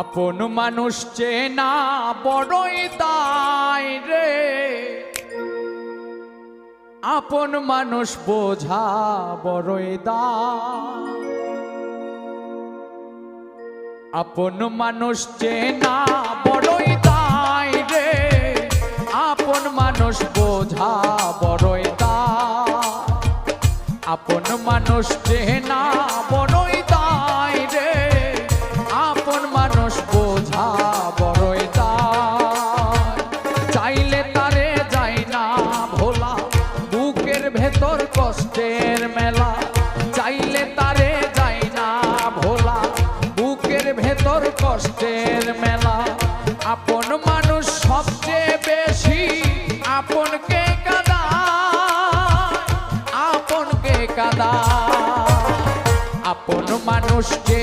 আপন মানুষ চেনা বড়ই দায় রে, আপন মানুষ বোঝা বড়ই দায়। আপন মানুষ চেনা বড়ই দায় রে, আপন মানুষ বোঝা বড়ই দায়। আপন মানুষ চেনা বড়ই দায় রে, আপন মানুষ বোঝা বড়ই দায়। চাইলে তারে যায় না ভোলা, বুকের ভেতর কষ্টের মেলা। চাইলে তারে যায় না ভোলা, বুকের ভেতর কষ্টের মেলা। আপন মানুষ সবচেয়ে বেশি আপনকে কাঁদায়, আপনকে কাঁদায়। আপন মানুষকে